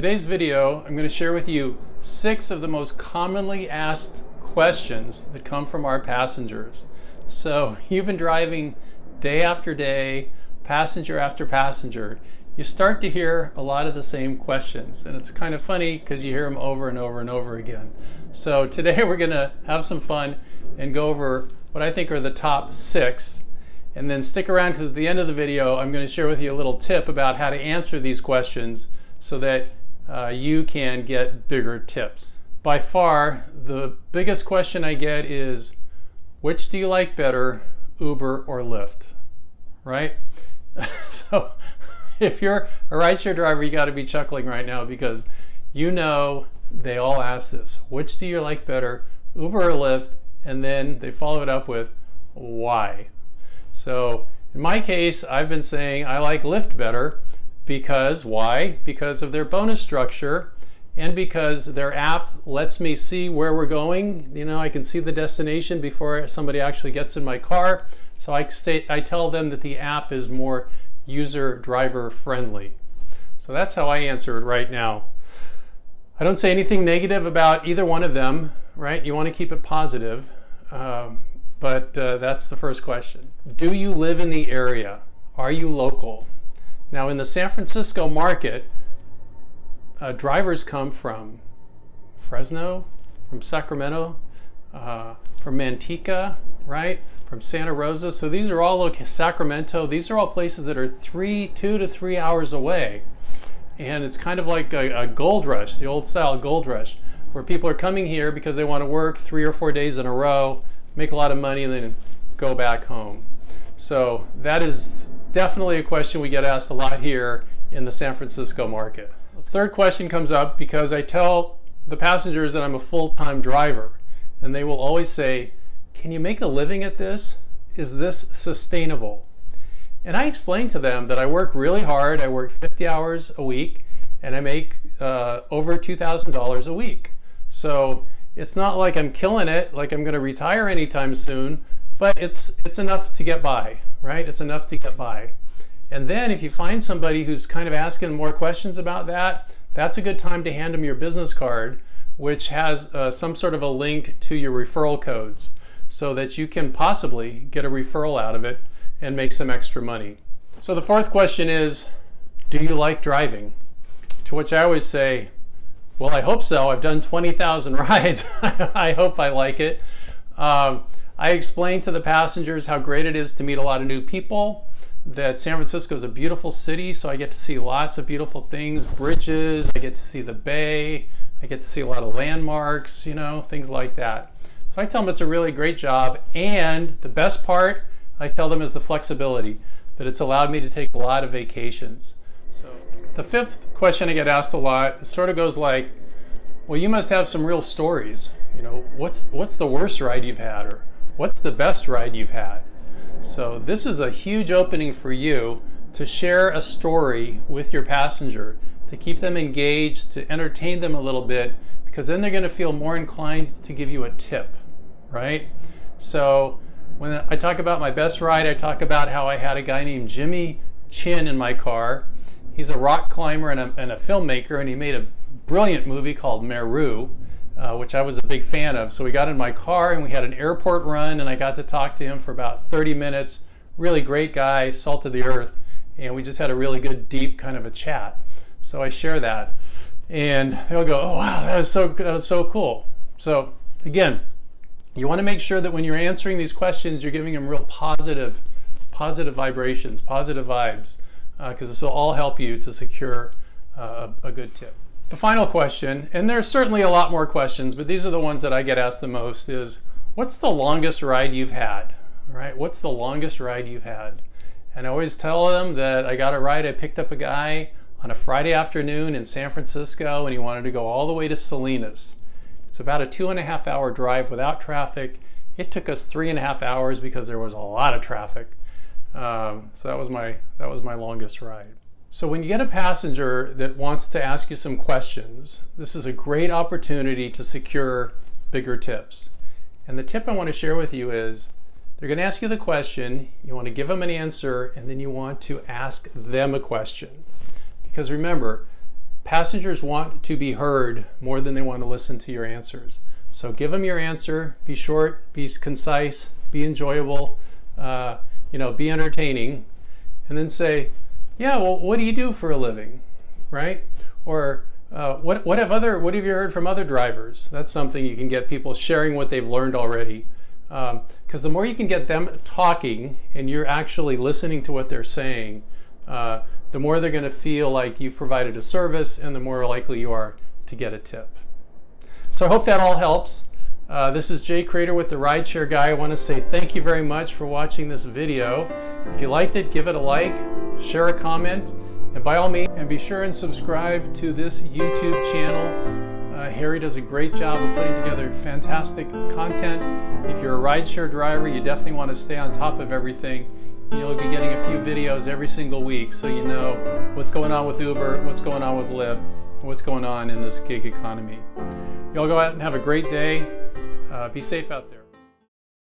today's video, I'm going to share with you 6 of the most commonly asked questions that come from our passengers. So you've been driving day after day, passenger after passenger. You start to hear a lot of the same questions, and it's kind of funny because you hear them over and over and over again. So today we're going to have some fun and go over what I think are the top 6, and then stick around because at the end of the video I'm going to share with you a little tip about how to answer these questions so that you can get bigger tips. By far the biggest question I get is, which do you like better, Uber or Lyft? Right? So if you're a rideshare driver, you got to be chuckling right now because you know they all ask this. Which do you like better, Uber or Lyft? And then they follow it up with, why? So in my case, I've been saying I like Lyft better because, why? Because of their bonus structure and because their app lets me see where we're going. You know, I can see the destination before somebody actually gets in my car. So I tell them that the app is more user driver friendly. So that's how I answer it right now. I don't say anything negative about either one of them, right? You want to keep it positive, but that's the first question. Do you live in the area? Are you local? Now in the San Francisco market, drivers come from Fresno, from Sacramento, from Manteca, right? From Santa Rosa. So these are all Sacramento. These are all places that are 2 to 3 hours away. And it's kind of like a gold rush, the old style gold rush, where people are coming here because they want to work 3 or 4 days in a row, make a lot of money, and then go back home. So that is definitely a question we get asked a lot here in the San Francisco market. The third question comes up because I tell the passengers that I'm a full-time driver, and they will always say, can you make a living at this? Is this sustainable? And I explain to them that I work really hard. I work 50 hours a week and I make over $2,000 a week. So it's not like I'm killing it, like I'm going to retire anytime soon, but it's enough to get by, right? It's enough to get by. And then if you find somebody who's kind of asking more questions about that, that's a good time to hand them your business card, which has some sort of a link to your referral codes so that you can possibly get a referral out of it and make some extra money. So the fourth question is, do you like driving? To which I always say, well, I hope so. I've done 20,000 rides. I hope I like it. I explain to the passengers how great it is to meet a lot of new people, that San Francisco is a beautiful city, so I get to see lots of beautiful things, bridges, I get to see the bay, I get to see a lot of landmarks, you know, things like that. So I tell them it's a really great job, and the best part, I tell them, is the flexibility, that it's allowed me to take a lot of vacations. So the fifth question I get asked a lot sort of goes like, well, you must have some real stories. You know, what's the worst ride you've had, or what's the best ride you've had? So this is a huge opening for you to share a story with your passenger, to keep them engaged, to entertain them a little bit, because then they're going to feel more inclined to give you a tip, right? So when I talk about my best ride, I talk about how I had a guy named Jimmy Chin in my car. He's a rock climber and a filmmaker, and he made a brilliant movie called Meru, which I was a big fan of. So we got in my car and we had an airport run, and I got to talk to him for about 30 minutes. Really great guy, salt of the earth, and we just had a really good, deep kind of a chat. So I share that, and they'll go, oh wow, that was so cool. So again, you want to make sure that when you're answering these questions, you're giving them real positive vibrations, positive vibes, because this will all help you to secure a good tip. The final question, and there's certainly a lot more questions, but these are the ones that I get asked the most, is what's the longest ride you've had? Right? What's the longest ride you've had? And I always tell them that I got a ride. I picked up a guy on a Friday afternoon in San Francisco, and he wanted to go all the way to Salinas. It's about a 2.5 hour drive without traffic. It took us 3.5 hours because there was a lot of traffic. So that was my longest ride. So when you get a passenger that wants to ask you some questions, this is a great opportunity to secure bigger tips. And the tip I want to share with you is, they're going to ask you the question, you want to give them an answer, and then you want to ask them a question. Because remember, passengers want to be heard more than they want to listen to your answers. So give them your answer, be short, be concise, be enjoyable, be entertaining, and then say, yeah, well, what do you do for a living, right? Or what have you heard from other drivers? That's something you can get people sharing what they've learned already. Because the more you can get them talking and you're actually listening to what they're saying, the more they're going to feel like you've provided a service and the more likely you are to get a tip. So I hope that all helps. This is Jay Crater with the Rideshare Guy. I want to say thank you very much for watching this video. If you liked it, give it a like, share a comment, and by all means, and be sure and subscribe to this YouTube channel. Harry does a great job of putting together fantastic content. If you're a rideshare driver, you definitely want to stay on top of everything. You'll be getting a few videos every single week so you know what's going on with Uber, what's going on with Lyft, and what's going on in this gig economy. Y'all go out and have a great day. Be safe out there.